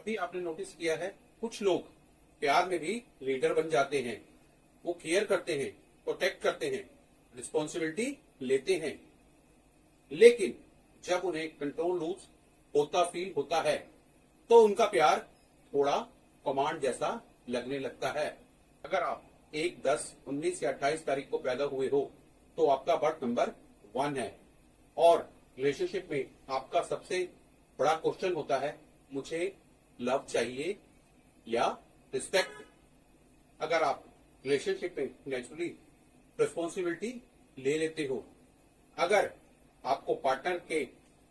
कभी आपने नोटिस किया है, कुछ लोग प्यार में भी लीडर बन जाते हैं। वो केयर करते हैं, प्रोटेक्ट करते हैं, रिस्पॉन्सिबिलिटी लेते हैं, लेकिन जब उन्हें कंट्रोल लूज होता फील होता है तो उनका प्यार थोड़ा कमांड जैसा लगने लगता है। अगर आप 1, 10, 19 या 28 तारीख को पैदा हुए हो तो आपका बर्थ नंबर 1 है और रिलेशनशिप में आपका सबसे बड़ा क्वेश्चन होता है, मुझे लव चाहिए या रिस्पेक्ट। अगर आप रिलेशनशिप में नेचुरली रिस्पॉन्सिबिलिटी ले लेते हो, अगर आपको पार्टनर के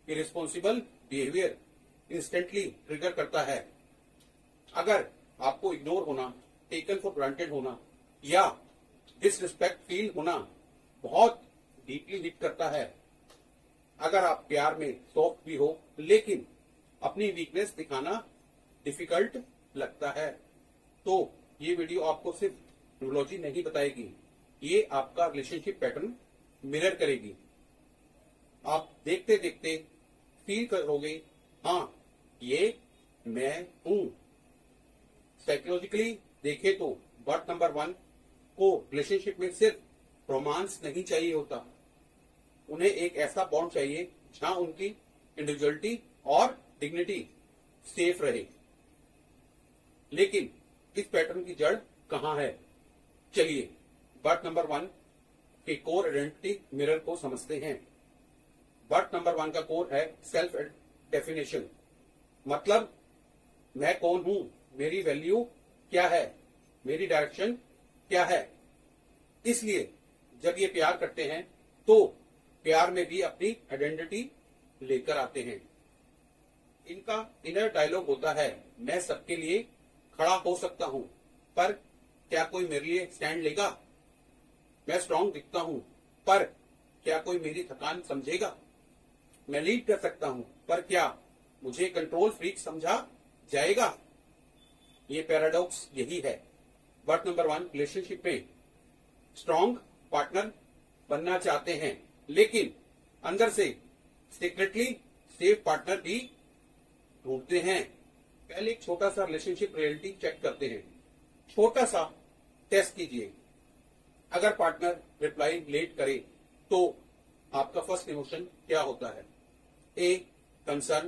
इरेस्पॉन्सिबल बिहेवियर इंस्टेंटली ट्रिगर करता है, अगर आपको इग्नोर होना, टेकन फॉर ग्रांटेड होना या डिसरिस्पेक्ट फील होना बहुत डीपली हिट करता है, अगर आप प्यार में सॉफ्ट भी हो लेकिन अपनी वीकनेस दिखाना डिफिकल्ट लगता है, तो ये वीडियो आपको सिर्फ न्यूरोलॉजी नहीं बताएगी, ये आपका रिलेशनशिप पैटर्न मिरर करेगी। आप देखते देखते फील करोगे, हाँ ये मैं हूं। साइकोलॉजिकली देखे तो बर्थ नंबर 1 को रिलेशनशिप में सिर्फ रोमांस नहीं चाहिए होता, उन्हें एक ऐसा बॉन्ड चाहिए जहां उनकी इंडिविजुअलिटी और डिग्निटी सेफ रहे। लेकिन इस पैटर्न की जड़ कहां है? चलिए बर्थ नंबर 1 के कोर आइडेंटिटी मिरर को समझते हैं। बर्थ नंबर 1 का कोर है सेल्फ डेफिनेशन, मतलब मैं कौन हूं, मेरी वैल्यू क्या है, मेरी डायरेक्शन क्या है। इसलिए जब ये प्यार करते हैं तो प्यार में भी अपनी आइडेंटिटी लेकर आते हैं। इनका इनर डायलॉग होता है, मैं सबके लिए खड़ा हो सकता हूं, पर क्या कोई मेरे लिए स्टैंड लेगा? मैं स्ट्रांग दिखता हूं, पर क्या कोई मेरी थकान समझेगा? मैं लीड कर सकता हूं, पर क्या मुझे कंट्रोल फ्रीक समझा जाएगा? ये पैराडॉक्स यही है। बर्थ नंबर 1 रिलेशनशिप में स्ट्रांग पार्टनर बनना चाहते हैं, लेकिन अंदर से सीक्रेटली सेफ पार्टनर भी ढूंढते हैं। पहले एक छोटा सा रिलेशनशिप रियलिटी चेक करते हैं। छोटा सा टेस्ट कीजिए। अगर पार्टनर रिप्लाई लेट करे तो आपका फर्स्ट इमोशन क्या होता है? A concern,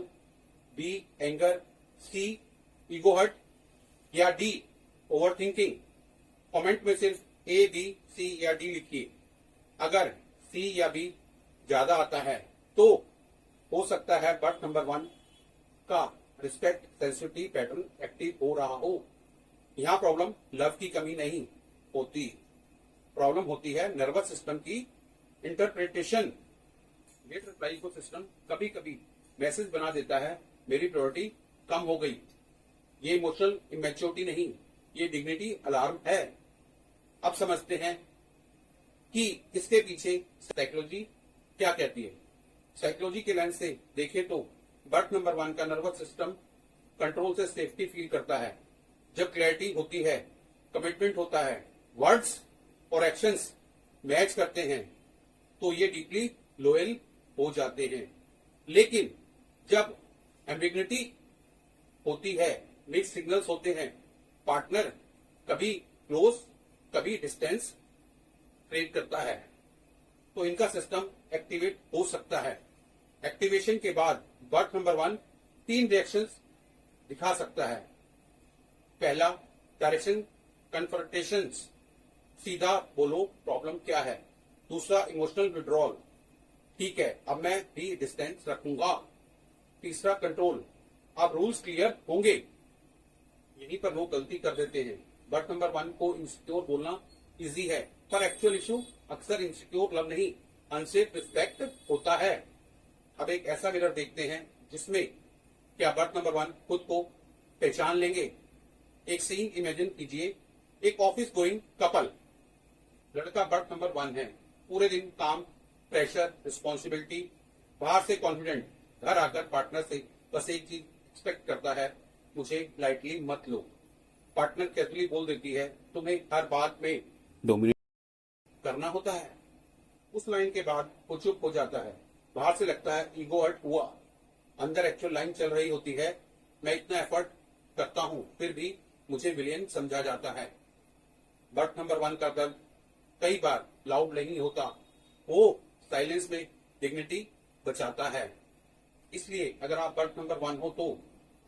B anger, C ego hurt या डी ओवर थिंकिंग? कॉमेंट में सिर्फ ए, बी, सी या डी लिखिए। अगर सी या बी ज्यादा आता है तो हो सकता है बर्थ नंबर 1 का रिस्पेक्ट सेंसिटिविटी पैटर्न एक्टिव हो रहा हो। यहां प्रॉब्लम लव की कमी नहीं होती, प्रॉब्लम होती है नर्वस सिस्टम की इंटरप्रिटेशन। गेट रिप्लाई को सिस्टम कभी कभी मैसेज बना देता है, मेरी प्रायोरिटी कम हो गई। ये इमोशनल इमेच्योरिटी नहीं, ये डिग्निटी अलार्म है। अब समझते हैं कि इसके पीछे साइकोलॉजी क्या कहती है। साइकोलॉजी के लेंस से देखें तो बर्थ नंबर 1 का नर्वस सिस्टम कंट्रोल से सेफ्टी फील करता है। जब क्लैरिटी होती है, कमिटमेंट होता है, वर्ड्स और एक्शंस मैच करते हैं तो ये डीपली लॉयल हो जाते हैं। लेकिन जब एम्बिग्युइटी होती है, मिक्स सिग्नल्स होते हैं, पार्टनर कभी क्लोज कभी डिस्टेंस क्रिएट करता है, तो इनका सिस्टम एक्टिवेट हो सकता है। एक्टिवेशन के बाद बर्थ नंबर 1 3 रिएक्शंस दिखा सकता है। पहला, डायरेक्शन कन्फ्रंटेशंस, सीधा बोलो प्रॉब्लम क्या है। दूसरा, इमोशनल विड्रॉल, ठीक है अब मैं भी डिस्टेंस रखूंगा। तीसरा, कंट्रोल, अब रूल्स क्लियर होंगे। यहीं पर लोग गलती कर देते हैं। बर्थ नंबर 1 को इंसिक्योर बोलना इजी है, पर एक्चुअल इशू अक्सर इंसिक्योर लव नहीं, अनसेफ रिस्पेक्ट होता है। अब एक ऐसा मिरर देखते हैं जिसमें क्या बर्थ नंबर 1 खुद को पहचान लेंगे। एक सीन इमेजिन कीजिए, एक ऑफिस गोइंग कपल, लड़का बर्थ नंबर 1 है, पूरे दिन काम, प्रेशर, रिस्पॉन्सिबिलिटी, बाहर से कॉन्फिडेंट, घर आकर पार्टनर से बस एक चीज एक्सपेक्ट करता है, मुझे लाइटली मत लो। पार्टनर कैजुअली बोल देती है, तुम्हें हर बात में डोमिनेट करना होता है। उस लाइन के बाद वो चुप हो जाता है। बाहर से लगता है ईगो हर्ट हुआ, अंदर एक्चुअल लाइन चल रही होती है, मैं इतना एफर्ट करता हूं फिर भी मुझे विलेन समझा जाता है। बर्थ नंबर 1 का दर्द कई बार लाउड नहीं होता, वो साइलेंस में डिग्निटी बचाता है। इसलिए अगर आप बर्थ नंबर 1 हो तो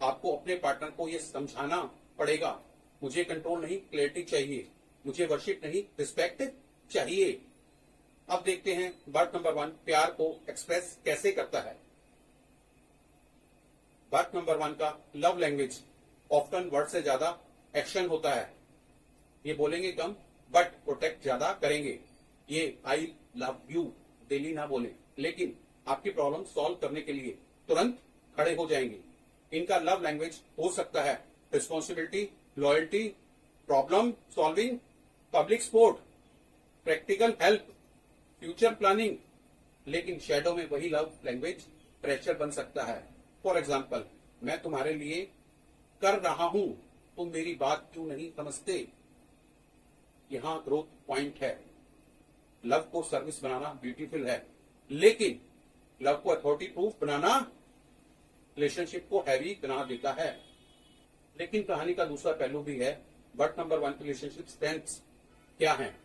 आपको अपने पार्टनर को यह समझाना पड़ेगा, मुझे कंट्रोल नहीं क्लैरिटी चाहिए, मुझे वर्शिप नहीं रिस्पेक्ट चाहिए। अब देखते हैं बर्थ नंबर 1 प्यार को एक्सप्रेस कैसे करता है। बर्थ नंबर 1 का लव लैंग्वेज ऑफ्टन वर्ड से ज्यादा एक्शन होता है। ये बोलेंगे कम बट प्रोटेक्ट ज्यादा करेंगे। ये आई लव यू डेली ना बोले, लेकिन आपकी प्रॉब्लम सॉल्व करने के लिए तुरंत खड़े हो जाएंगे। इनका लव लैंग्वेज हो सकता है responsibility, loyalty, problem solving, public support, practical help, future planning. लेकिन शैडो में वही लव लैंग्वेज प्रेशर बन सकता है। फॉर एग्जाम्पल, मैं तुम्हारे लिए कर रहा हूं, तुम मेरी बात क्यों नहीं समझते। यहां ग्रोथ पॉइंट है। लव को सर्विस बनाना ब्यूटीफुल है, लेकिन लव को अथॉरिटी प्रूफ बनाना रिलेशनशिप को हैवी बना देता है। लेकिन कहानी का दूसरा पहलू भी है। बर्थ नंबर 1 की रिलेशनशिप स्ट्रेंथ्स क्या हैं?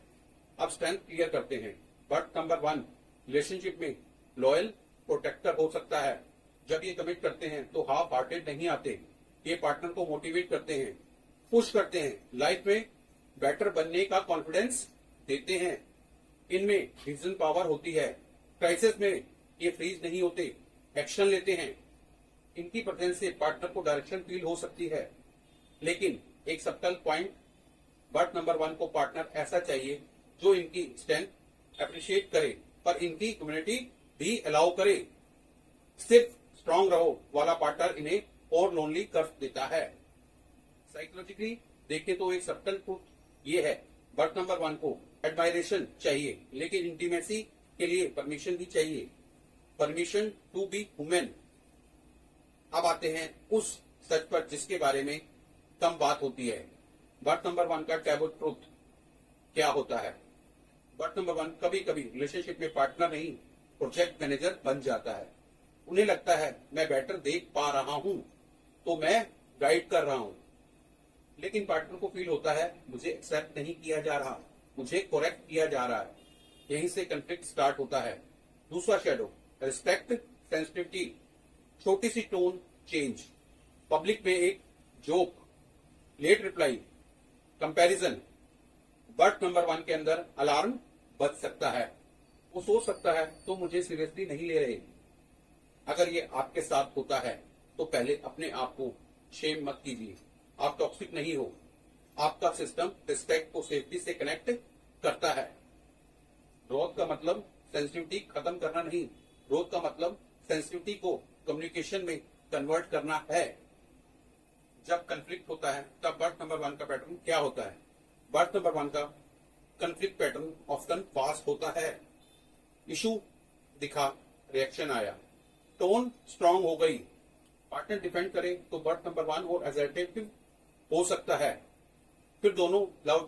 अब स्ट्रेंथ क्लियर करते हैं। बर्थ नंबर 1 रिलेशनशिप में लॉयल प्रोटेक्टर हो सकता है। जब ये कमिट करते हैं तो हाफ हार्टेड नहीं आते। ये पार्टनर को मोटिवेट करते हैं, पुश करते हैं, लाइफ में बेटर बनने का कॉन्फिडेंस देते हैं। इनमें डिसीजन पावर होती है। क्राइसिस में ये फ्रीज नहीं होते, एक्शन लेते हैं। इनकी प्रेजेंस से पार्टनर को डायरेक्शन फील हो सकती है। लेकिन एक सब्टल पॉइंट, बर्थ नंबर 1 को पार्टनर ऐसा चाहिए जो इनकी स्ट्रेंथ अप्रिशिएट करे पर इनकी कम्युनिटी भी अलाउ करे। सिर्फ स्ट्रांग रहो वाला पार्टनर इन्हें और लोनली कर देता है। साइकोलॉजिकली देखें तो एक सब्टल ट्रूथ ये है, बर्थ नंबर 1 को एडमायरेशन चाहिए, लेकिन इंटीमेसी के लिए परमिशन भी चाहिए। Permission to be human. अब आते हैं उस सच पर जिसके बारे में कम बात होती है। बर्थ नंबर 1 का टैबू ट्रूथ क्या होता है? बर्थ नंबर 1 कभी कभी रिलेशनशिप में पार्टनर नहीं, प्रोजेक्ट मैनेजर बन जाता है। उन्हें लगता है मैं बेटर देख पा रहा हूं तो मैं गाइड कर रहा हूं, लेकिन पार्टनर को फील होता है मुझे एक्सेप्ट नहीं किया जा रहा, मुझे करेक्ट किया जा रहा है। यहीं से कंफ्लिक्ट स्टार्ट होता है। दूसरा शेडो, रिस्पेक्ट सेंसिटिविटी। छोटी सी टोन चेंज, पब्लिक में एक joke, late reply, comparison. Birth number 1 के अंदर अलार्म बज सकता है। वो सोच सकता है तो मुझे सीरियसली नहीं ले रहे। अगर ये आपके साथ होता है तो पहले अपने आप को शेम मत कीजिए। आप टॉक्सिक नहीं हो। आपका सिस्टम रिस्पेक्ट को सेफ्टी से कनेक्ट करता है। ग्रोथ का मतलब सेंसिटिविटी खत्म करना नहीं, ग्रोथ का मतलब सेंसिटिविटी को कम्युनिकेशन में कन्वर्ट करना है। जब कंफ्लिक्ट होता है तब बर्थ नंबर 1 का पैटर्न क्या होता है? बर्थ नंबर 1 का कंफ्लिक्ट पैटर्न ऑफ्टन फास्ट होता है। इशू दिखा, रिएक्शन आया, टोन स्ट्रांग हो गई, पार्टनर डिफेंड करे तो बर्थ नंबर 1 और असर्टिव हो सकता है। फिर दोनों लव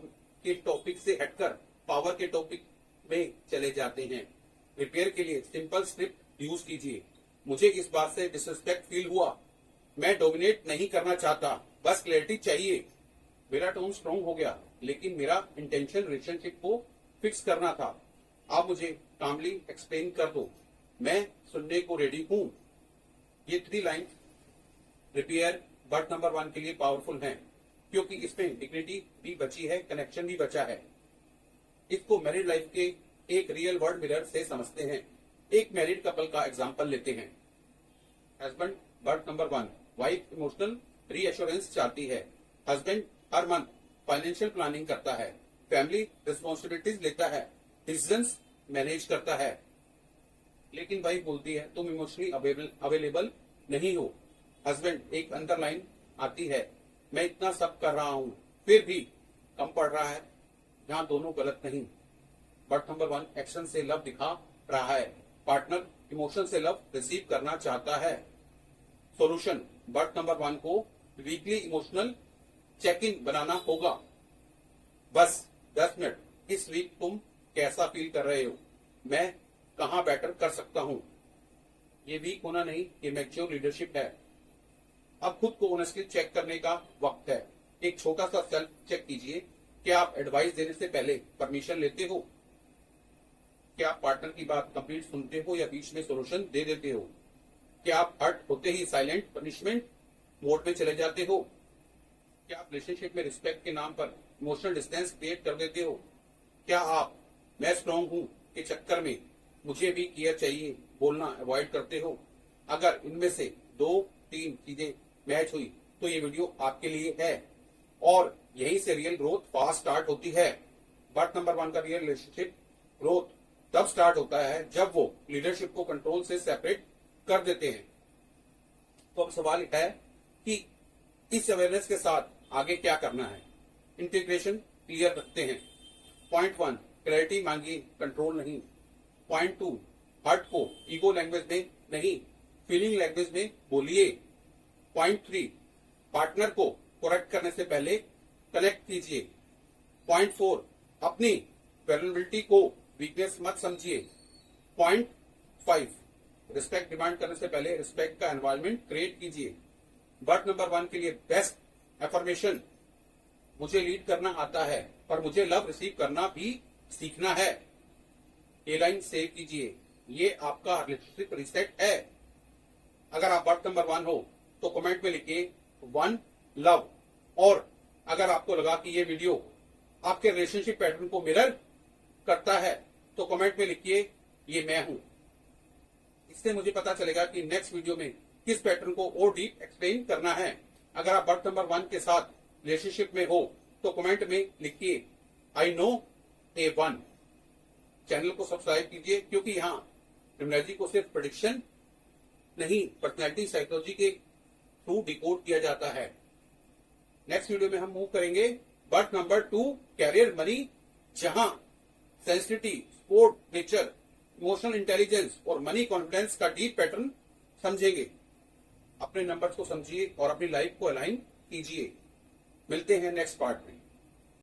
के टॉपिक से हटकर पावर के टॉपिक में चले जाते हैं। रिपेयर के लिए सिंपल स्क्रिप्ट यूज कीजिए। मुझे इस बात से डिसरिस्पेक्ट फील हुआ, मैं डोमिनेट नहीं करना चाहता, बस क्लैरिटी चाहिए। मेरा टोन स्ट्रांग हो गया, लेकिन मेरा इंटेंशन रिलेशनशिप को फिक्स करना था। आप मुझे कामली एक्सप्लेन कर दो, मैं सुनने को रेडी हूं। ये 3 लाइन रिपेयर बर्थ नंबर 1 के लिए पावरफुल हैं, क्योंकि इसमें डिग्निटी भी बची है, कनेक्शन भी बचा है। इसको मैरिड लाइफ के एक रियल वर्ल्ड मिरर से समझते हैं। एक मैरिड कपल का एग्जांपल लेते हैं। Husband birth number 1, wife emotional reassurance चाहती है। हस्बैंड हर मंथ फाइनेंशियल प्लानिंग करता है, फैमिली रिस्पॉन्सिबिलिटीज लेता है, डिसीजंस मैनेज करता है। लेकिन वाइफ बोलती है तुम इमोशनली अवेलेबल नहीं हो। हस्बैंड एक अंडरलाइन आती है, मैं इतना सब कर रहा हूं फिर भी कम पड़ रहा है। यहां दोनों गलत नहीं। बर्थ नंबर 1 एक्शन से लव दिखा रहा है, पार्टनर इमोशन से लव रिसीव करना चाहता है। सॉल्यूशन, बर्थ नंबर 1 को वीकली इमोशनल चेक इन बनाना होगा। बस 10 मिनट, इस वीक तुम कैसा फील कर रहे हो, मैं कहां बेटर कर सकता हूं। ये वीक होना नहीं, ये मैच्योर लीडरशिप है। अब खुद को ऑनेस्टली चेक करने का वक्त है। एक छोटा सा सेल्फ चेक कीजिए। क्या आप एडवाइस देने से पहले परमिशन लेते हो? क्या आप पार्टनर की बात कंप्लीट सुनते हो या बीच में सोल्यूशन दे देते हो? क्या आप हर्ट होते ही साइलेंट पनिशमेंट मोड में चले जाते हो? क्या आप रिलेशनशिप में रिस्पेक्ट के नाम पर इमोशनल डिस्टेंस क्रिएट कर देते हो? क्या आप मैं स्ट्रांग हूं के चक्कर में मुझे भी केयर चाहिए बोलना अवॉइड करते हो? अगर इनमें से 2-3 चीजें मैच हुई तो ये वीडियो आपके लिए है और यहीं से रियल ग्रोथ फास्ट स्टार्ट होती है। बट नंबर 1 का रियल रिलेशनशिप ग्रोथ तब स्टार्ट होता है जब वो लीडरशिप को कंट्रोल से सेपरेट कर देते हैं। तो अब सवाल है कि इस अवेयरनेस के साथ आगे क्या करना है। इंटीग्रेशन क्लियर रखते हैं। पॉइंट 1 क्लैरिटी मांगिए, कंट्रोल नहीं। पॉइंट 2 हर्ट को ईगो लैंग्वेज में नहीं फीलिंग लैंग्वेज में बोलिए। पॉइंट 3 पार्टनर को करेक्ट करने से पहले कनेक्ट कीजिए। पॉइंट 4 अपनी वल्नरेबिलिटी को वीकनेस मत समझिए। पॉइंट 5 रिस्पेक्ट डिमांड करने से पहले रिस्पेक्ट का एनवायरनमेंट क्रिएट कीजिए। बट नंबर 1 के लिए बेस्ट एफर्मेशन, मुझे लीड करना आता है पर मुझे लव रिसीव करना भी सीखना है। ये लाइन सेव कीजिए। ये आपका रिलेशनशिप रिसेट है। अगर आप बट नंबर 1 हो तो कमेंट में लिखिए 1 लव। और अगर आपको लगा कि ये वीडियो आपके रिलेशनशिप पैटर्न को मिरर करता है तो कमेंट में लिखिए ये मैं हूं। इससे मुझे पता चलेगा कि नेक्स्ट वीडियो में किस पैटर्न को और डीप एक्सप्लेन करना है। अगर आप बर्थ नंबर 1 के साथ रिलेशनशिप में हो तो कमेंट में लिखिए आई नो ए 1। चैनल को सब्सक्राइब कीजिए क्योंकि यहाँ न्यूमरोलॉजी को सिर्फ प्रेडिक्शन नहीं पर्सनैलिटी साइकोलॉजी के थ्रू डिकोड किया जाता है। नेक्स्ट वीडियो में हम मूव करेंगे बर्थ नंबर 2 कैरियर मनी, जहां sensitivity, sport nature, emotional intelligence और मनी कॉन्फिडेंस का डीप पैटर्न समझेंगे। अपने नंबर्स को समझिए और अपनी लाइफ को अलाइन कीजिए। मिलते हैं नेक्स्ट पार्ट में।